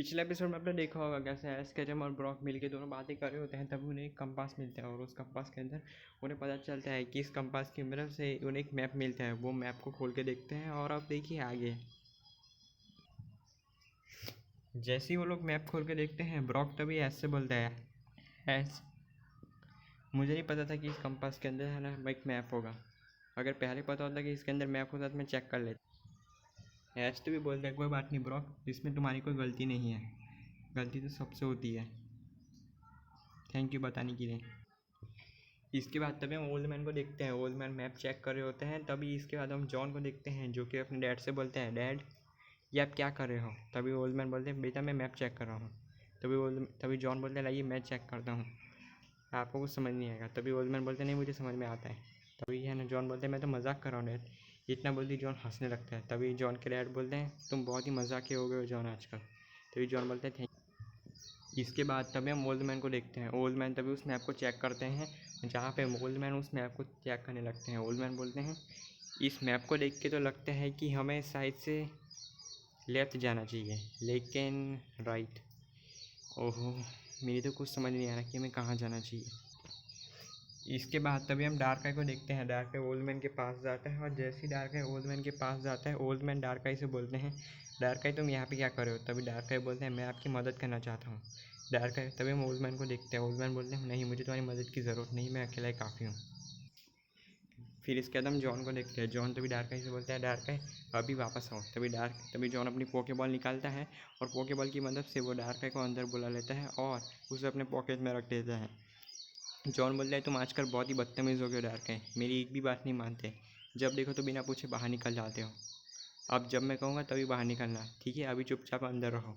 पिछले एपिसोड में आपने देखा होगा कैसे एस केचम और ब्रॉक मिलके दोनों बातें कर रहे होते हैं, तभी उन्हें एक कंपास मिलता है और उस कंपास के अंदर उन्हें पता चलता है कि इस कंपास की मदद से उन्हें एक मैप मिलता है। वो मैप को खोल के देखते हैं और अब देखिए आगे। जैसे ही वो लोग मैप खोल के देखते हैं, ब्रॉक तभी एस से बोलता है, एस मुझे नहीं पता था कि इस कंपास के अंदर है ना एक मैप होगा। अगर पहले पता होता कि इसके अंदर मैप होता तो मैं चेक कर लेता। एस तो भी बोलता है कोई बात नहीं ब्रॉक, इसमें तुम्हारी कोई गलती नहीं है, गलती तो सबसे होती है, थैंक यू बताने के लिए। इसके बाद तभी हम ओल्ड मैन को देखते हैं। ओल्ड मैन मैप चेक कर रहे होते हैं। तभी इसके बाद हम जॉन को देखते हैं, जो कि अपने डैड से बोलते हैं, डैड ये आप क्या कर रहे हो। तभी ओल्ड मैन बोलते हैं, बेटा मैं मैप चेक कर रहा हूँ। तभी जॉन बोलते हैं, लाइए मैं चेक करता हूँ, आपको कुछ समझ नहीं आएगा। तभी ओल्ड मैन बोलते हैं, नहीं मुझे समझ में आता है। तभी है ना जॉन बोलते हैं, मैं तो मजाक कर रहा हूँ डैड। इतना बोलती जॉन हंसने लगता है। तभी जॉन के डैड बोलते हैं, तुम बहुत ही मजाकी हो गए हो जॉन आजकल। तभी जॉन बोलते हैं, थैंक। इसके बाद तभी हम ओल्ड मैन को देखते हैं। ओल्ड मैन तभी उस मैप को चेक करते हैं, जहाँ पे ओल्ड मैन उस मैप को चेक करने लगते हैं। ओल्ड मैन बोलते हैं, इस मैप को देख के तो लगता है कि हमें साइड से लेफ्ट जाना चाहिए, लेकिन राइट। ओहो, मेरी तो कुछ समझ नहीं आ रहा कि हमें कहाँ जाना चाहिए। इसके बाद तभी हम डार्क आई को देखते हैं। डार्क आई ओल्ड मैन के पास जाता है और जैसे ही डार्क आई ओल्ड मैन के पास जाता है, ओल्ड मैन डार्क आई से बोलते हैं, डार्क आई तुम यहाँ पे क्या कर रहे हो। तभी डार्क आई बोलते हैं, मैं आपकी मदद करना चाहता हूँ। डार्क आई तभी हम ओल्ड मैन को देखते हैं। ओल्ड मैन बोलते हैं, नहीं मुझे तुम्हारी मदद की ज़रूरत नहीं, मैं अकेला ही काफ़ी हूँ। फिर इसके बाद हम जॉन को देखते हैं। जॉन तभी डार्क आई से बोलता है, डार्क आई अभी वापस आओ। तभी जॉन अपनी पोके बॉल निकालता है और पोके बॉल की मदद से वो डार्क आई को अंदर बुला लेता है और उसे अपने पॉकेट में रख देता है। जॉन बोलता है, तुम आजकल बहुत ही बदतमीज़ हो गए डार्क है, मेरी एक भी बात नहीं मानते, जब देखो तो बिना पूछे बाहर निकल जाते हो। अब जब मैं कहूँगा तभी बाहर निकलना, ठीक है, अभी चुपचाप अंदर रहो।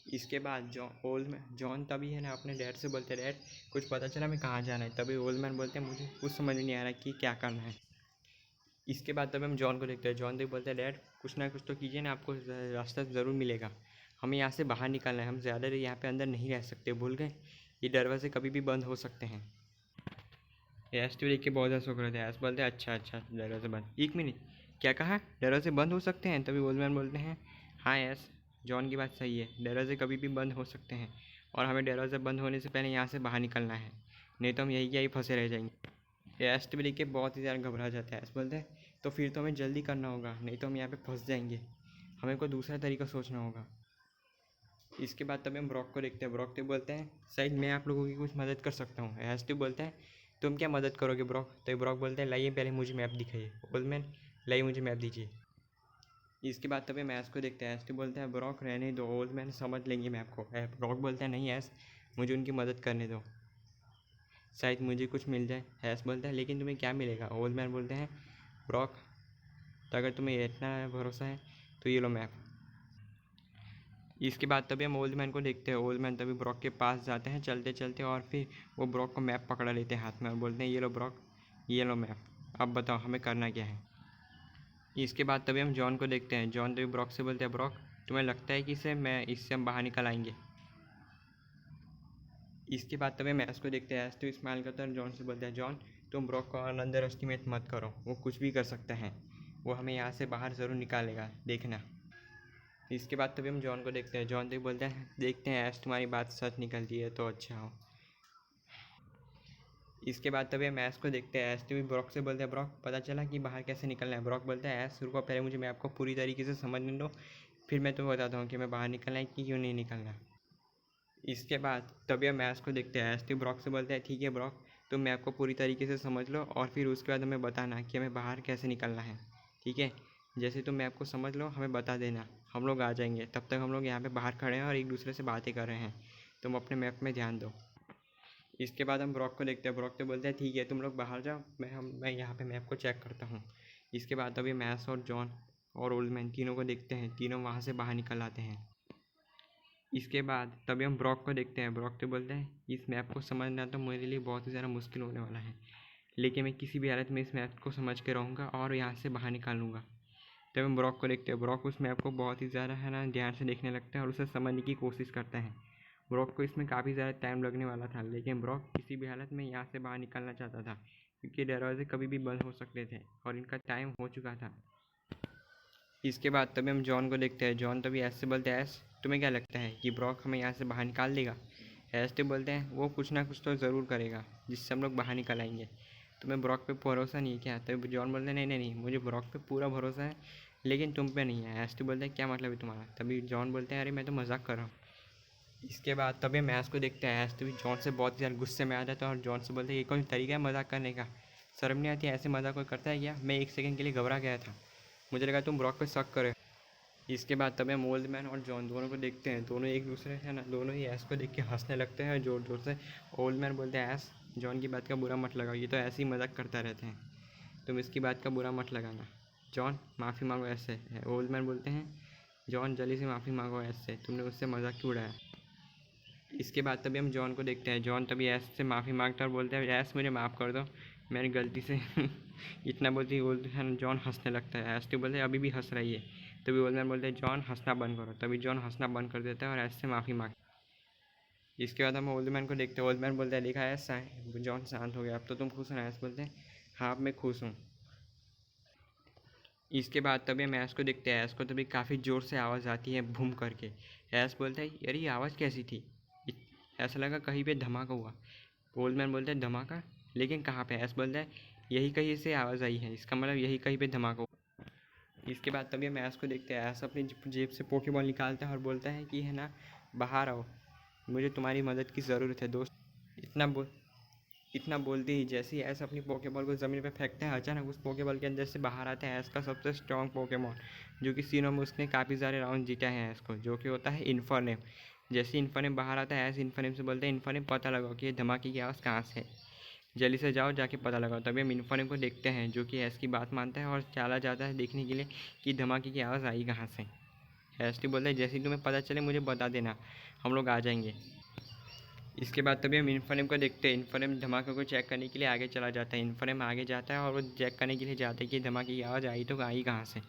इसके बाद जॉन तभी है ना अपने डैड से बोलते, डैड कुछ पता चला मैं कहाँ जाना है। तभी ओल्ड मैन बोलते हैं, मुझे कुछ समझ नहीं आ रहा कि क्या करना है। इसके बाद तभी हम जॉन को देखते हैं। जॉन तभी बोलते हैं, डैड कुछ ना कुछ तो कीजिए ना, आपको रास्ता ज़रूर मिलेगा, हमें यहाँ से बाहर निकलना है, हम ज़्यादा देर यहाँ पे अंदर नहीं रह सकते, भूल गए ये दरवाजे कभी भी बंद हो सकते हैं। यश तो देख के बहुत ज़्यादा शौक रहता है। यश बोलते हैं, अच्छा अच्छा दरवाजे बंद, एक मिनट क्या कहा, दरवाजे बंद हो सकते हैं। तभी ओल्ड बोलते हैं, हाँ यश जॉन की बात सही है, दरवाजे कभी भी बंद हो सकते हैं और हमें दरवाज़ा बंद होने से पहले यहाँ से बाहर निकलना है, नहीं तो हम यही फंसे रह जाएंगे। यश तो देख के बहुत ही ज़्यादा घबरा जाता है। यश बोलते हैं, तो फिर तो हमें जल्दी करना होगा, नहीं तो हम यहाँ पर फंस जाएंगे, हमें कोई दूसरा तरीका सोचना होगा। इसके बाद तभी हम ब्रॉक को देखते हैं। ब्रॉक तो बोलते हैं, शायद मैं आप लोगों की कुछ मदद कर सकता हूँ। ऐश तो बोलता है, तुम क्या मदद करोगे ब्रॉक। तो ब्रॉक बोलते हैं, लाइए पहले मुझे मैप दिखाइए। ओल्ड मैन लाइए मुझे मैप दीजिए। इसके बाद तभी हम ऐश को देखते हैं। ऐश तो बोलता है, ब्रॉक रहने दो, ओल्ड मैन समझ लेंगे मैप को। ब्रॉक बोलता है, नहीं ऐश मुझे उनकी मदद करने दो, शायद मुझे कुछ मिल जाए। ऐश बोलता है, लेकिन तुम्हें क्या मिलेगा। ओल्ड मैन बोलते हैं, ब्रॉक तो अगर तुम्हें इतना भरोसा है तो ये लो मैप। इसके बाद तभी हम ओल्ड मैन को देखते हैं। ओल्ड मैन तभी ब्रॉक के पास जाते हैं चलते चलते और फिर वो ब्रॉक को मैप पकड़ा लेते हैं हाथ में और बोलते हैं, ये लो ब्रॉक, ये लो मैप, अब बताओ हमें करना क्या है। इसके बाद तभी हम जॉन को देखते हैं। जॉन तभी ब्रॉक से बोलते हैं, ब्रॉक तुम्हें लगता है कि इससे हम बाहर निकल आएंगे। इसके बाद तभी हम ऐश को देखते हैं। ऐश तो स्माइल करता है, जॉन से बोलता है, जॉन तुम ब्रॉक को अंडर एस्टिमेट मत करो, वो कुछ भी कर सकता है, वो हमें यहाँ से बाहर ज़रूर निकालेगा, देखना। इसके बाद तभी हम जॉन को देखते हैं। जॉन तभी बोलते हैं, देखते हैं ऐश तुम्हारी बात सच निकलती है तो अच्छा हो। इसके बाद तभी हम ऐश को देखते हैं। ऐश तभी ब्रॉक से बोलते हैं, ब्रॉक पता चला कि बाहर कैसे निकलना है। ब्रॉक बोलता है, ऐश रुको पहले मुझे मैं आपको पूरी तरीके से समझने दो, फिर मैं तुम्हें बताता हूँ कि मैं बाहर निकलना है कि क्यों नहीं निकलना। इसके बाद तभी हम ऐश को देखते हैं। ऐश तभी ब्रॉक से बोलते हैं, ठीक है ब्रॉक तुम मैप को पूरी तरीके से समझ लो और फिर उसके बाद हमें बताना कि हमें बाहर कैसे निकलना है, ठीक है, जैसे तुम मैप को समझ लो हमें बता देना, हम लोग आ जाएंगे। तब तक हम लोग यहाँ पे बाहर खड़े हैं और एक दूसरे से बातें कर रहे हैं, तुम अपने मैप में ध्यान दो। इसके बाद हम ब्रॉक को देखते हैं। ब्रॉक तो बोलते हैं, ठीक है तुम लोग बाहर जाओ, मैं यहाँ पे मैप को चेक करता हूँ। इसके बाद तभी मैस और जॉन और ओल्ड मैन तीनों को देखते हैं, तीनों वहाँ से बाहर निकल आते हैं। इसके बाद तभी हम ब्रॉक को देखते हैं। ब्रॉक तो बोलते हैं, इस मैप को समझना तो मेरे लिए बहुत ही ज़्यादा मुश्किल होने वाला है, लेकिन मैं किसी भी हालत में इस मैप को समझ के रहूँगा और यहाँ से बाहर निकालूँगा। तब हम ब्रॉक को देखते हैं। ब्रॉक उस मैप को बहुत ही ज़्यादा है ना ध्यान से देखने लगता है और उसे समझने की कोशिश करता है। ब्रॉक को इसमें काफ़ी ज़्यादा टाइम लगने वाला था, लेकिन ब्रॉक किसी भी हालत में यहाँ से बाहर निकलना चाहता था, क्योंकि दरवाजे कभी भी बंद हो सकते थे और इनका टाइम हो चुका था। इसके बाद तभी हम जॉन को देखते हैं। जॉन तभी ऐसे बोलते हैं, ऐस तुम्हें क्या लगता है कि ब्रॉक हमें यहाँ से बाहर निकाल देगा? ऐस तो बोलते हैं वो कुछ ना कुछ तो ज़रूर करेगा जिससे हम लोग बाहर निकल आएंगे। तुम्हें ब्रॉक पे भरोसा नहीं है क्या? तभी जॉन बोलते हैं नहीं नहीं नहीं, मुझे ब्रॉक पे पूरा भरोसा है, लेकिन तुम पे नहीं है। ऐस तो बोलते हैं क्या मतलब है तुम्हारा? तभी जॉन बोलते हैं अरे मैं तो मजाक कर रहा हूँ। इसके बाद तभी हम ऐस को देखते हैं। ऐस तभी जॉन से बहुत ज़्यादा गुस्से में आ जाता है और जॉन से बोलते हैं ये कौन तरीका है मजाक करने का? शर्म नहीं आती? ऐसे मजाक कोई करता है क्या? मैं एक सेकंड के लिए घबरा गया था, मुझे लगा तुम ब्रॉक पे शक करे। इसके बाद तभी हम ओल्ड मैन और जॉन दोनों को देखते हैं। दोनों एक दूसरे है ना, दोनों ही ऐस को देख के हंसने लगते हैं ज़ोर ज़ोर से। ओल्ड मैन बोलते हैं ऐस जॉन की बात का बुरा मत लगाओ, ये तो ऐसे ही मजाक करता रहते हैं, तुम इसकी बात का बुरा मत लगाना। जॉन माफ़ी मांगो ऐसे। ओल्ड मैन बोलते हैं जॉन जल्दी से माफ़ी मांगो ऐसे, तुमने उससे मजाक क्यों उड़ाया? इसके बाद तभी हम जॉन को देखते हैं। जॉन तभी ऐस से माफ़ी मांगता है और बोलते हैं ऐस मुझे माफ़ कर दो, मैंने गलती से इतना बोलती ओल्ड मैन जॉन हंसने लगता है। ऐस तो बोलते हैं अभी भी हंस रही है। तभी ओल्ड मैन बोलते हैं जॉन हंसना बंद करो। तभी जॉन हंसना बंद कर देता है और ऐस से माफ़ी मांग। इसके बाद हम ओल्ड मैन को देखते हैं। ओल्ड मैन बोलता है देखा ऐसा है जॉन शांत हो गया, अब तो तुम खुश हो ना? ऐस बोलते हैं हाँ अब मैं खुश हूँ। इसके बाद तभी हम ऐस को देखते हैं। ऐस को तभी काफ़ी ज़ोर से आवाज़ आती है भूम करके। ऐस बोलता है यार ये आवाज़ कैसी थी? ऐसा लगा कहीं पे धमाका हुआ। ओल्ड मैन बोलता है धमाका, लेकिन कहाँ पे? ऐस बोलता है यही कहीं से आवाज़ आई है, इसका मतलब यही कहीं पे धमाका हुआ। इसके बाद तभी हम ऐस को देखते हैं। ऐस अपनी जेब से पोकेबॉल निकालता है और बोलता है कि है ना बाहर आओ, मुझे तुम्हारी मदद की ज़रूरत है दोस्त। इतना बोलते ही जैसे ही ऐस अपनी पोकेबॉल को ज़मीन पर फेंकता है, अचानक उस पोकेबॉल के अंदर से बाहर आता है ऐस का सबसे स्ट्रॉन्ग पोकेमॉन, जो कि सीनों में उसने काफ़ी सारे राउंड जीता है ऐस को, जो कि होता है इन्फर्नेम। जैसे इन्फर्नेम बाहर आता है ऐस इन्फर्नेम से बोलते हैं इन्फर्नेम पता लगाओ कि ये धमाके की आवाज़ कहाँ से है, जल्दी से जाओ जाके पता लगाओ। तभी हम इन्फर्नेम को देखते हैं जो कि ऐस की बात मानता है और चला जाता है देखने के लिए कि धमाके की आवाज़ आई कहाँ से। ऐस टी बोलता है जैसे ही तुम्हें पता चले मुझे बता देना, हम लोग आ जाएंगे। इसके बाद तभी हम इन्फर्नेम को देखते हैं। इन्फर्नेम धमाके को चेक करने के लिए आगे चला जाता है। इन्फर्नेम आगे जाता है और वो चेक करने के लिए जाता है कि धमाके की आवाज़ आई तो आई कहाँ से।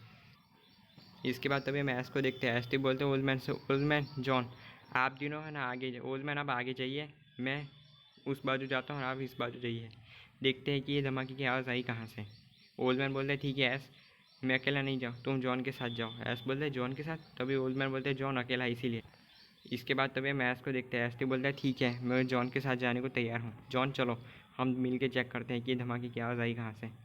इसके बाद तभी हम ऐस को देखते हैं। ऐस बोलते हैं ओल्ड मैन से ओल्ड मैन जॉन आप तीनों है ना आगे ओल्ड मैन आप आगे जाइए, मैं उस बाजू जाता हूँ और आप इस बाजू जाइए, देखते हैं कि ये धमाके की आवाज़ आई कहाँ से। ओल्ड मैन बोलते हैं ठीक है ऐस, मैं अकेला नहीं जाऊँ, तुम जॉन के साथ जाओ। ऐस बोलते हैं जॉन के साथ? तभी ओल्ड मैन बोलते हैं जॉन अकेला इसीलिए। इसके बाद तभी हम ऐस को देखते हैं। ऐस बोलता है ठीक है मैं जॉन के साथ जाने को तैयार हूँ, जॉन चलो हम मिल के चेक करते हैं कि ये धमाके की आवाज़ आई कहाँ से।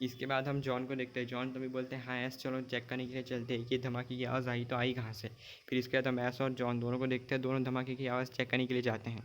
इसके बाद हम जॉन को देखते हैं। जॉन तभी बोलते हैं हाँ ऐस चलो चेक करने के लिए चलते हैं कि धमाके की आवाज़ आई तो आई कहाँ से। फिर इसके बाद हम ऐस और जॉन दोनों को देखते हैं, दोनों धमाके की आवाज़ चेक करने के लिए जाते हैं।